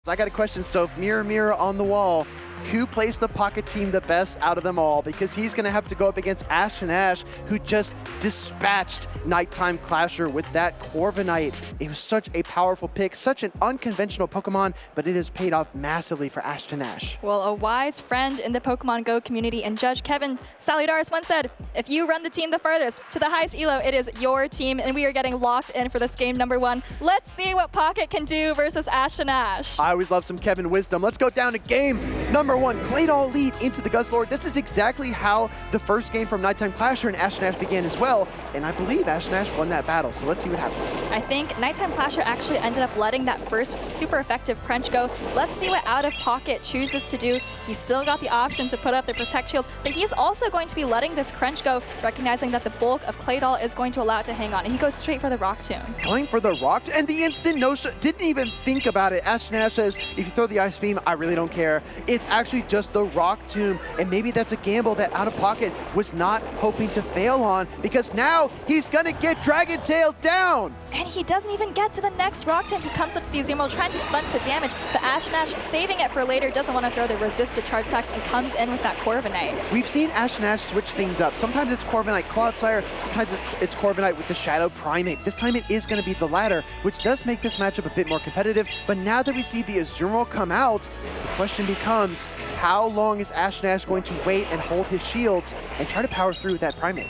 I got a question, Soph. Mirror, mirror on the wall. Who plays the Pocket team the best out of them all? Because he's going to have to go up against Ashtonash, who just dispatched Nighttime Clasher with that Corviknight. It was such a powerful pick, such an unconventional Pokemon, but it has paid off massively for Ashtonash. Well, a wise friend in the Pokemon GO community and Judge Kevin Saludaris once said, if you run the team the furthest to the highest elo, it is your team, and we are getting locked in for this game number 1. Let's see what Pocket can do versus Ashtonash. I always love some Kevin wisdom. Let's go down to game number 1. Claydol lead into the Guzzlord. This is exactly how the first game from Nighttime Clasher and Ashtonash began as well, and I believe Ashtonash won that battle, so let's see what happens. I think Nighttime Clasher actually ended up letting that first super effective crunch go. Let's see what OutOfPoket chooses to do. He's still got the option to put up the Protect Shield, but he is also going to be letting this crunch go, recognizing that the bulk of Claydol is going to allow it to hang on, and he goes straight for the Rock Tomb. Going for the Rock, and the instant no-shot, didn't even think about it. Ashtonash says, if you throw the Ice Beam, I really don't care. It's actually just the Rock Tomb, and maybe that's a gamble that OutOfPoket was not hoping to fail on, because now he's gonna get Dragon Tail down. And he doesn't even get to the next Rock Tomb. He comes up to the Azumarill trying to sponge the damage, but Ashtonash saving it for later, doesn't want to throw the resisted charge attacks, and comes in with that Corviknight. We've seen Ashtonash switch things up. Sometimes it's Corviknight Cloudsire, sometimes it's Corviknight with the Shadow Primate. This time it is going to be the latter, which does make this matchup a bit more competitive, but now that we see the Azumarill come out, the question becomes, how long is Ashtonash going to wait and hold his shields and try to power through with that Primate?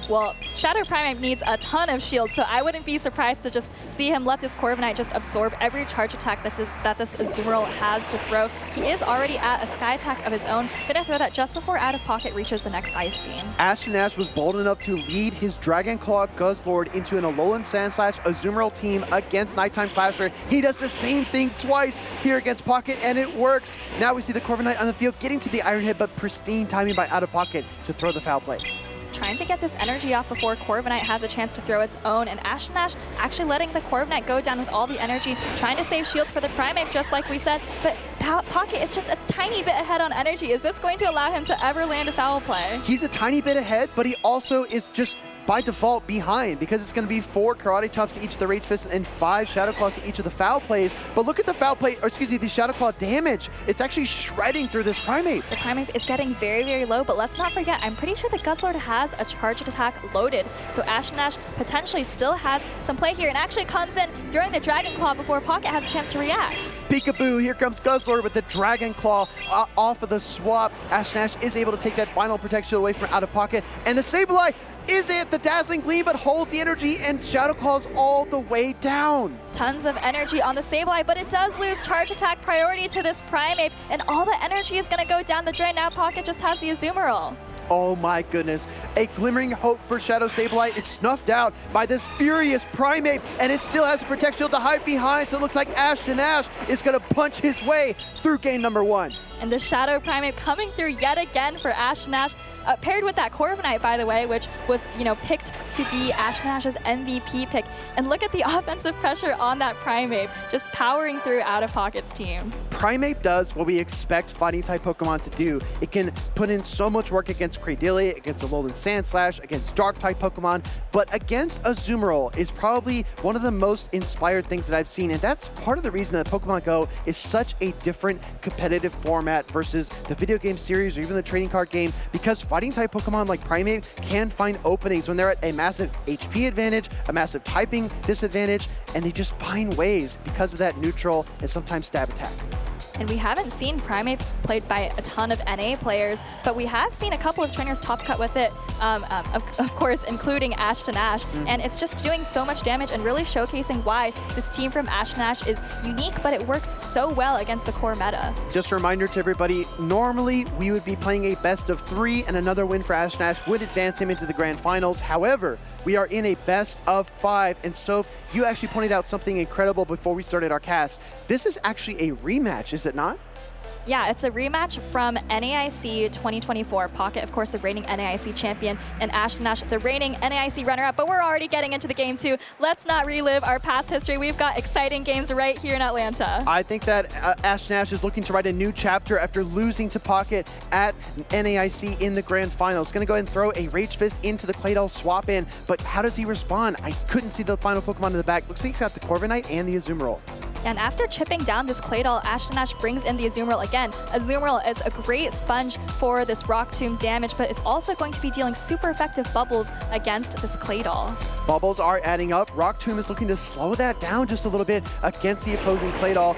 Well, Shadow Primate needs a ton of shields, so I wouldn't be surprised to just see him let this Corviknight just absorb every charge attack that this Azumarill has to throw. He is already at a Sky Attack of his own. Gonna throw that just before OutOfPoket reaches the next Ice Beam. Ashtonash was bold enough to lead his Dragon Claw Guzzlord into an Alolan Sandslash Azumarill team against Nighttime Clasher. He does the same thing twice here against Pocket, and it works. Now we see the Corviknight on the field getting to the Iron Head, but pristine timing by OutOfPoket to throw the foul play. Trying to get this energy off before Corviknight has a chance to throw its own, and Ashtonash actually letting the Corviknight go down with all the energy, trying to save shields for the Primate, just like we said, but Pocket is just a tiny bit ahead on energy. Is this going to allow him to ever land a foul play? He's a tiny bit ahead, but he also is just by default behind, because it's going to be 4 Karate Chops to each of the Rage Fists and 5 Shadow Claws to each of the foul plays. But look at the foul play, or excuse me, the Shadow Claw damage. It's actually shredding through this Primate. The Primate is getting very, very low, but let's not forget, I'm pretty sure the Guzzlord has a charged attack loaded. So Ashtonash potentially still has some play here and actually comes in throwing the Dragon Claw before Pocket has a chance to react. Peekaboo, here comes Guzzlord with the Dragon Claw off of the swap. Ashtonash is able to take that final protection away from OutOfPoket, and the Sableye is it the Dazzling Gleam, but holds the energy, and Shadow Claws all the way down. Tons of energy on the Sableye, but it does lose charge attack priority to this Primate, and all the energy is going to go down the drain. Now Pocket just has the Azumarill. Oh my goodness. A glimmering hope for Shadow Sableye is snuffed out by this furious Primate, and it still has a Protect Shield to hide behind, so it looks like Ashtonash is going to punch his way through game number 1. And the Shadow Primate coming through yet again for Ashtonash, paired with that Corviknight, by the way, which was, picked to be Ashtonash's MVP pick. And look at the offensive pressure on that Primate, just powering through OutOfPoket's team. Primate does what we expect fighting-type Pokemon to do. It can put in so much work against Cradily, against Alolan Sandslash, against Dark-type Pokemon, but against Azumarill is probably one of the most inspired things that I've seen, and that's part of the reason that Pokemon GO is such a different competitive format versus the video game series or even the trading card game, because fighting-type Pokemon like Primate can find openings when they're at a massive HP advantage, a massive typing disadvantage, and they just find ways because of that neutral and sometimes stab attack. And we haven't seen Primate played by a ton of NA players, but we have seen a couple of trainers top cut with it, of course, including Ashtonash. And it's just doing so much damage and really showcasing why this team from Ashtonash is unique, but it works so well against the core meta. Just a reminder to everybody, normally we would be playing a best of 3, and another win for Ashtonash would advance him into the grand finals. However, we are in a best of 5, and so you actually pointed out something incredible before we started our cast. This is actually a rematch, is it not? Yeah, it's a rematch from NAIC 2024. Pocket, of course, the reigning NAIC champion, and Ashtonash, the reigning NAIC runner-up. But we're already getting into the game, too. Let's not relive our past history. We've got exciting games right here in Atlanta. I think that Ashtonash is looking to write a new chapter after losing to Pocket at NAIC in the grand finals. Going to go ahead and throw a Rage Fist into the Claydol swap in, but how does he respond? I couldn't see the final Pokemon in the back. Looks like he's got the Corviknight and the Azumarill. And after chipping down this Claydol, Ashtonash brings in the Azumarill again. Azumarill is a great sponge for this Rock Tomb damage, but it's also going to be dealing super effective bubbles against this Claydol. Bubbles are adding up. Rock Tomb is looking to slow that down just a little bit against the opposing Claydol.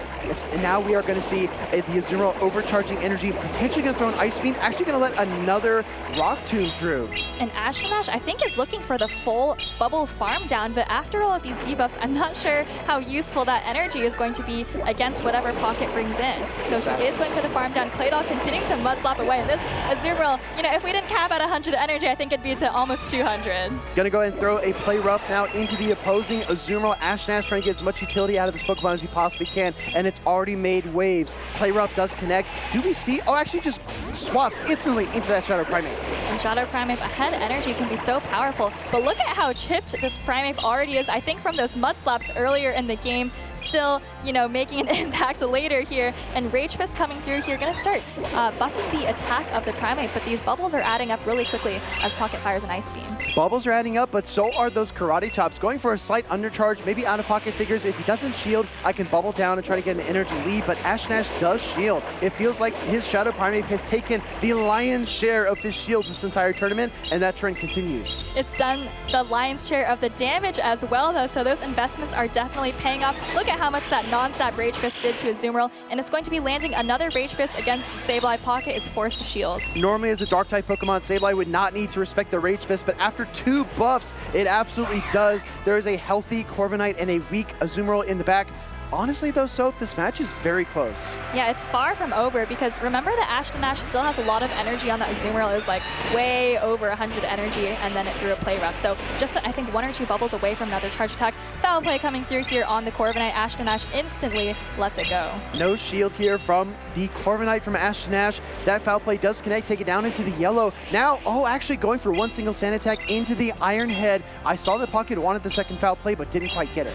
And now we are going to see the Azumarill overcharging energy, potentially going to throw an Ice Beam, actually going to let another Rock Tomb through. And Ashtonash, I think, is looking for the full bubble farm down, but after all of these debuffs, I'm not sure how useful that energy is going to be against whatever Pocket brings in. So he is going for the farm down. Claydol continuing to mudslap away. And this Azumarill, you know, if we didn't cap at 100 energy, I think it'd be to almost 200. Gonna go ahead and throw a Play Rough now into the opposing Azumarill. Ashtonash trying to get as much utility out of this Pokemon as he possibly can, and it's already made waves. Play Rough does connect. Do we see? Oh, actually just swaps instantly into that Shadow Primeape. And Shadow Primeape ahead energy can be so powerful, but look at how chipped this Primeape already is. I think from those mud slaps earlier in the game, still, you know, making an impact later here. And Rage Fist coming through here, gonna start buffing the attack of the Primeape, but these bubbles are adding up really quickly as Pocket fires an Ice Beam. Bubbles are adding up, but so are those Karate Chops. Going for a slight undercharge, maybe Out of Pocket figures, if he doesn't shield, I can bubble down and try to get an energy lead, but Ashtonash does shield. It feels like his Shadow Primeape has taken the lion's share of his shield this entire tournament, and that trend continues. It's done the lion's share of the damage as well, though, so those investments are definitely paying off. Look at how much that non-stab Rage Fist did to Azumarill, and it's going to be landing another Rage Fist against Sableye. Pocket is forced to shield. Normally, as a Dark-type Pokemon, Sableye would not need to respect the Rage Fist, but after 2 buffs, it absolutely does. There is a healthy Corviknight and a weak Azumarill in the back. Honestly, though, Soph, this match is very close. Yeah, it's far from over because remember that Ashtonash still has a lot of energy on that Azumarill. It was like way over 100 energy, and then it threw a Play Rough. So just, I think, 1 or 2 bubbles away from another charge attack. Foul play coming through here on the Corviknight. Ashtonash instantly lets it go. No shield here from the Corviknight from Ashtonash. That foul play does connect, take it down into the yellow. Now, actually going for 1 single sand attack into the Iron Head. I saw that Pocket wanted the second foul play, but didn't quite get it.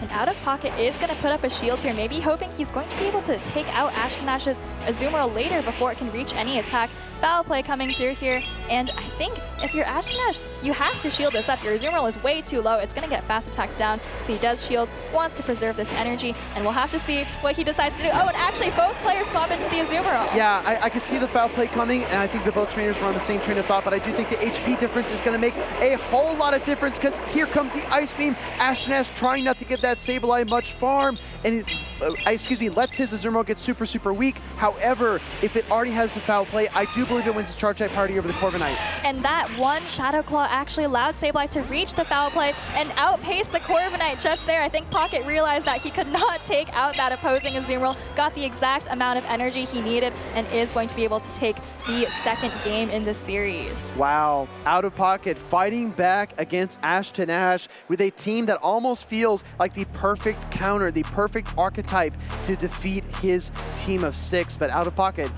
And Out of Pocket is going to put up a shield here, maybe hoping he's going to be able to take out Ashtonash's Azumarill later before it can reach any attack. Foul play coming through here, and I think if you're Ashtonash, you have to shield this up. Your Azumarill is way too low. It's going to get fast attacks down, so he does shield, wants to preserve this energy, and we'll have to see what he decides to do. Oh, and actually both players swap into the Azumarill. Yeah, I could see the foul play coming, and I think that both trainers were on the same train of thought, but I do think the HP difference is going to make a whole lot of difference because here comes the Ice Beam. Ashtonash trying not to give that Sableye much farm, and lets his Azumarill get super, super weak. However, if it already has the foul play, I do believe it wins the charge type party over the Corviknight. And that one Shadow Claw actually allowed Sableye to reach the foul play and outpace the Corviknight just there. I think Pocket realized that he could not take out that opposing Azumarill, got the exact amount of energy he needed, and is going to be able to take the second game in the series. Wow, Out of Pocket fighting back against Ashtonash with a team that almost feels like the perfect counter, the perfect archetype to defeat his team of 6, but Out of Pocket,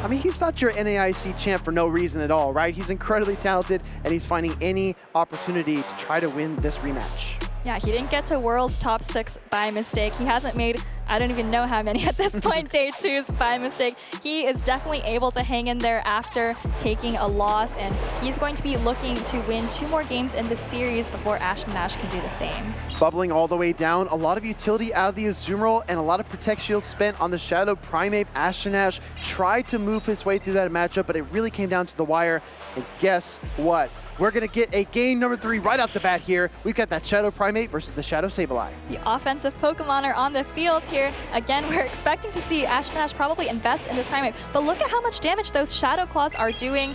I mean, he's not your NAIC champ for no reason at all, right? He's incredibly talented, and he's finding any opportunity to try to win this rematch. Yeah, he didn't get to World's top 6 by mistake. He hasn't made, I don't even know how many at this point, day 2s by mistake. He is definitely able to hang in there after taking a loss, and he's going to be looking to win 2 more games in the series before Ashtonash can do the same. Bubbling all the way down, a lot of utility out of the Azumarill and a lot of Protect Shield spent on the Shadow Primeape. Ashtonash tried to move his way through that matchup, but it really came down to the wire, and guess what? We're going to get a game number 3 right off the bat here. We've got that Shadow Primeape versus the Shadow Sableye. The offensive Pokemon are on the field here. Again, we're expecting to see Ashtonash probably invest in this Primeape, but look at how much damage those Shadow Claws are doing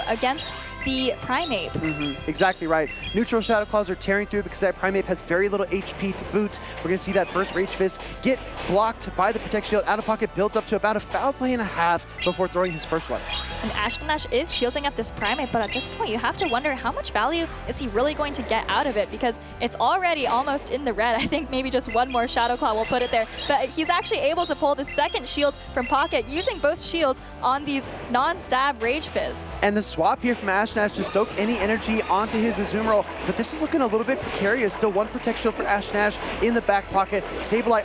against the Primeape. Exactly right. Neutral Shadow Claws are tearing through because that Primeape has very little HP to boot. We're going to see that first Rage Fist get blocked by the Protect Shield. Out of Pocket builds up to about a foul play and a half before throwing his first one. And Ashtonash is shielding up this Primeape, but at this point you have to wonder how much value is he really going to get out of it, because it's already almost in the red. I think maybe just one more Shadow Claw will put it there, but he's actually able to pull the second shield from Pocket using both shields on these non-stab Rage Fists. And the swap here from Ashtonash to soak any energy onto his Azumarill, but this is looking a little bit precarious. Still 1 Protect Shield for Ashtonash in the back pocket. Sableye,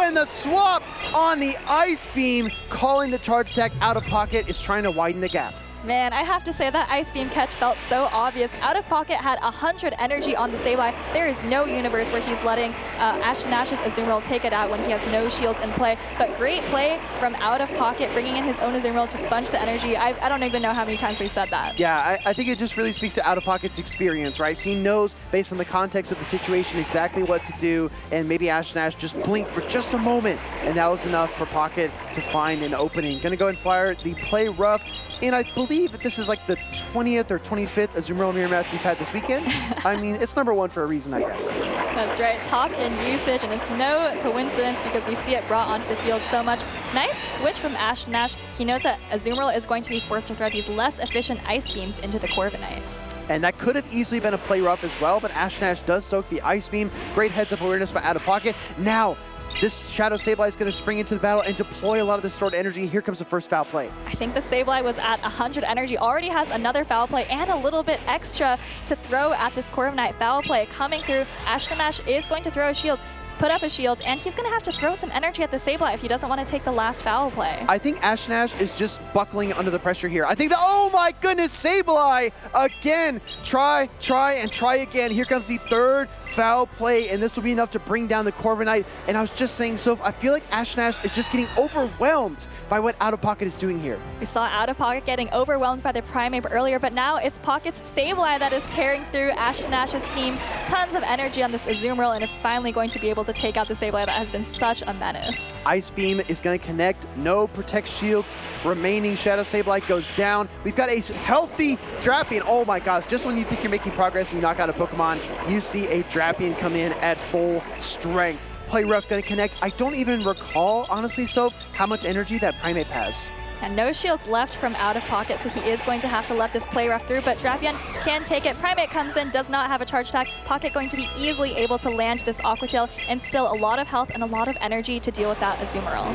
and the swap on the Ice Beam, calling the charge attack. Out of Pocket is trying to widen the gap. Man, I have to say that Ice Beam catch felt so obvious. OutOfPoket had 100 energy on the Sableye. There is no universe where he's letting Ashtonash's Azumarill take it out when he has no shields in play. But great play from OutOfPoket, bringing in his own Azumarill to sponge the energy. I don't even know how many times we said that. Yeah, I think it just really speaks to OutOfPoket's experience, right? He knows, based on the context of the situation, exactly what to do, and maybe Ashtonash just blinked for just a moment, and that was enough for Pocket to find an opening. Gonna go and fire the play rough. And I believe that this is like the 20th or 25th Azumarill mirror match we've had this weekend. I mean, it's #1 for a reason, I guess. That's right, top in usage, and it's no coincidence because we see it brought onto the field so much. Nice switch from Ashtonash. He knows that Azumarill is going to be forced to throw these less efficient Ice Beams into the Corviknight. And that could have easily been a play rough as well, but Ashtonash does soak the Ice Beam. Great heads-up awareness by OutOfPoket. Now, this Shadow Sableye is going to spring into the battle and deploy a lot of the stored energy. Here comes the first foul play. I think the Sableye was at 100 energy, already has another foul play and a little bit extra to throw at this Corviknight. Foul play coming through. Ashtonash is going to throw a shield, put up a shield, and he's going to have to throw some energy at the Sableye if he doesn't want to take the last foul play. I think Ashtonash is just buckling under the pressure here. I think that, oh my goodness, Sableye again. Try, and try again. Here comes the third foul play, and this will be enough to bring down the Corviknight. And I was just saying, so I feel like Ashtonash is just getting overwhelmed by what OutOfPoket is doing here. We saw OutOfPoket getting overwhelmed by the Primeape earlier, but now it's Pocket's Sableye that is tearing through Ashtonash's team. Tons of energy on this Azumarill, and it's finally going to be able to take out the Sableye that has been such a menace. Ice Beam is going to connect. No Protect Shields remaining. Shadow Sableye goes down. We've got a healthy Drapion. Oh my gosh, just when you think you're making progress and you knock out a Pokemon, you see a Drapion come in at full strength. Play rough going to connect. I don't even recall, honestly, Soph, how much energy that Primeape has. And no shields left from OutOfPoket, so he is going to have to let this play rough through, but Drapion can take it. Primeape comes in, does not have a charge attack. Pocket going to be easily able to land this Aqua Tail, and still a lot of health and a lot of energy to deal with that Azumarill.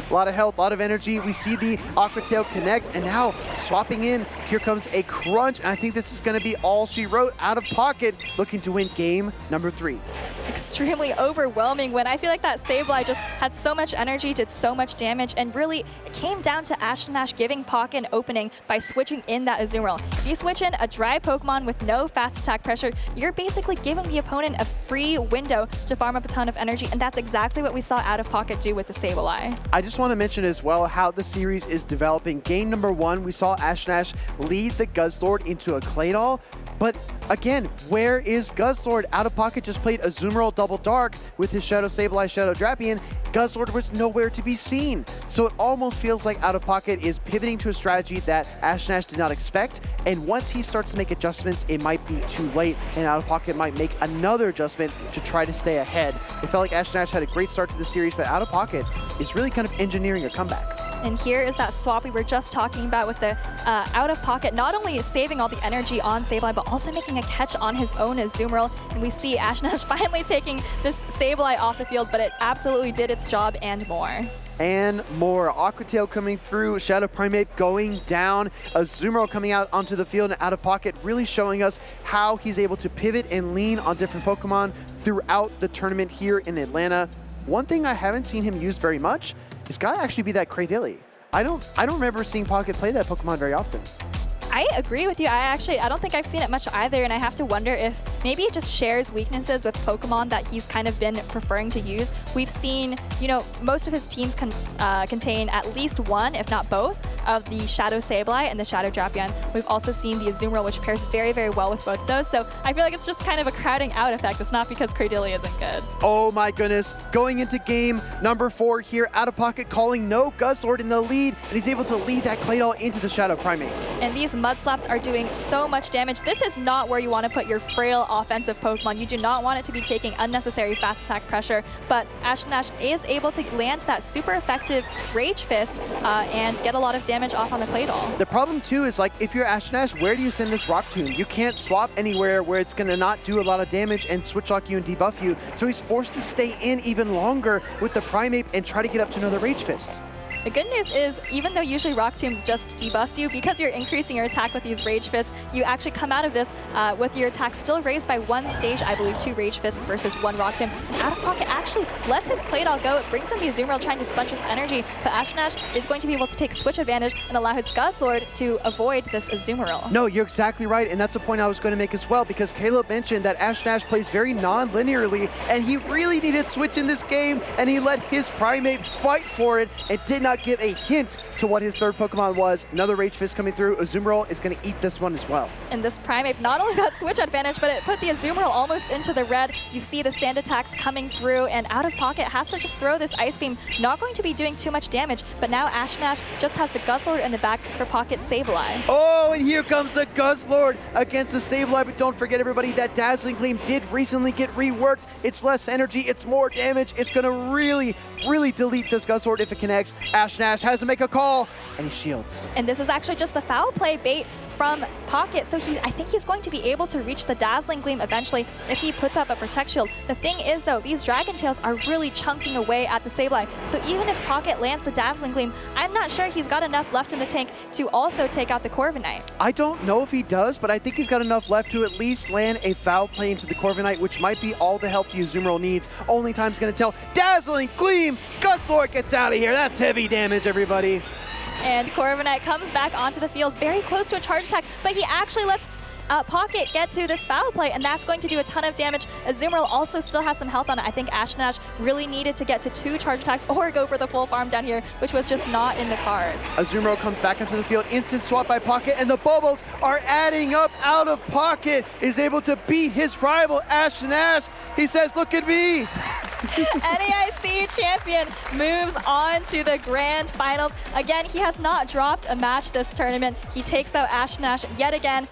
A lot of health, a lot of energy. We see the Aqua Tail connect, and now swapping in, here comes a Crunch, and I think this is going to be all she wrote. OutOfPoket looking to win game #3. Extremely overwhelming win. I feel like that Sableye just had so much energy, did so much damage, and really it came down to Ashtonash giving Pocket an opening by switching in that Azumarill. If you switch in a dry Pokemon with no fast attack pressure, you're basically giving the opponent a free window to farm up a ton of energy, and that's exactly what we saw OutOfPoket do with the Sableye. I just want to mention as well how the series is developing. Game #1, we saw Ashtonash lead the Guzzlord into a Claydol, but again, where is Guzzlord? OutOfPoket just played Azumarill Double Dark with his Shadow Sableye, Shadow Drapion. Guzzlord was nowhere to be seen. So it almost feels like OutOfPoket is pivoting to a strategy that Ashtonash did not expect, and once he starts to make adjustments, it might be too late, and OutOfPoket might make another adjustment to try to stay ahead. It felt like Ashtonash had a great start to the series, but OutOfPoket is really kind of engineering a comeback. And here is that swap we were just talking about with the OutOfPoket, not only saving all the energy on Sableye, but also making a catch on his own Azumarill. And we see Ashtonash finally taking this Sableye off the field, but it absolutely did its job and more. And more. Aqua Tail coming through, Shadow Primeape going down, Azumarill coming out onto the field, and OutOfPoket really showing us how he's able to pivot and lean on different Pokemon throughout the tournament here in Atlanta. One thing I haven't seen him use very much is got to actually be that Cradily. I don't remember seeing Pocket play that Pokemon very often. I agree with you. I don't think I've seen it much either, and I have to wonder if maybe it just shares weaknesses with Pokemon that he's kind of been preferring to use. We've seen, most of his teams contain at least one, if not both, of the Shadow Sableye and the Shadow Drapion. We've also seen the Azumarill, which pairs very, very well with both of those, so I feel like it's just kind of a crowding out effect. It's not because Cradily isn't good. Oh my goodness. Going into game #4 here, OutOfPoket calling no Guzzlord in the lead, and he's able to lead that Claydol into the Shadow Primeape. And these Mud Slaps are doing so much damage. This is not where you want to put your frail offensive Pokemon. You do not want it to be taking unnecessary fast attack pressure, but Ashtonash is able to land that super effective Rage Fist and get a lot of damage off on the Claydol. The problem too is, like, if you're Ashtonash, where do you send this Rock Tomb? You can't swap anywhere where it's going to not do a lot of damage and switch lock you and debuff you, so he's forced to stay in even longer with the Primeape and try to get up to another Rage Fist. The good news is, even though usually Rock Tomb just debuffs you, because you're increasing your attack with these Rage Fists, you actually come out of this with your attack still raised by 1 stage, I believe 2 Rage Fists versus 1 Rock Tomb. And Out of Pocket actually lets his play doll go. It brings in the Azumarill trying to sponge his energy, but Ashtonash is going to be able to take switch advantage and allow his Guzzlord to avoid this Azumarill. No, you're exactly right, and that's the point I was going to make as well, because Caleb mentioned that Ashtonash plays very non-linearly, and he really needed switch in this game, and he let his Primate fight for it and did not give a hint to what his third Pokemon was. Another Rage Fist coming through. Azumarill is going to eat this one as well. And this Primate not only got switch advantage, but it put the Azumarill almost into the red. You see the sand attacks coming through, and Out of Pocket has to just throw this Ice Beam. Not going to be doing too much damage, but now Ashtonash just has the Guzzlord in the back for Pocket Sableye. Oh, and here comes the Guzzlord against the Sableye, but don't forget, everybody, that Dazzling Gleam did recently get reworked. It's less energy, it's more damage. It's going to really delete this Guzzlord if it connects. Ashtonash has to make a call, and he shields. And this is actually just the foul play bait from Pocket, so I think he's going to be able to reach the Dazzling Gleam eventually if he puts up a Protect Shield. The thing is, though, these Dragon Tails are really chunking away at the Sableye, so even if Pocket lands the Dazzling Gleam, I'm not sure he's got enough left in the tank to also take out the Corviknight. I don't know if he does, but I think he's got enough left to at least land a foul play into the Corviknight, which might be all the help the Azumarill needs. Only time's going to tell. Dazzling Gleam! Guzzlord gets out of here. That's heavy damage, everybody. And Corviknight comes back onto the field, very close to a charge attack, but he actually lets Pocket get to this foul play, and that's going to do a ton of damage. Azumarill also still has some health on it. I think Ashtonash really needed to get to 2 charge attacks or go for the full farm down here, which was just not in the cards. Azumarill comes back into the field, instant swap by Pocket, and the bubbles are adding up. Out of Pocket is able to beat his rival, Ashtonash. He says, look at me. NAIC champion moves on to the grand finals. Again, he has not dropped a match this tournament. He takes out Ashtonash yet again.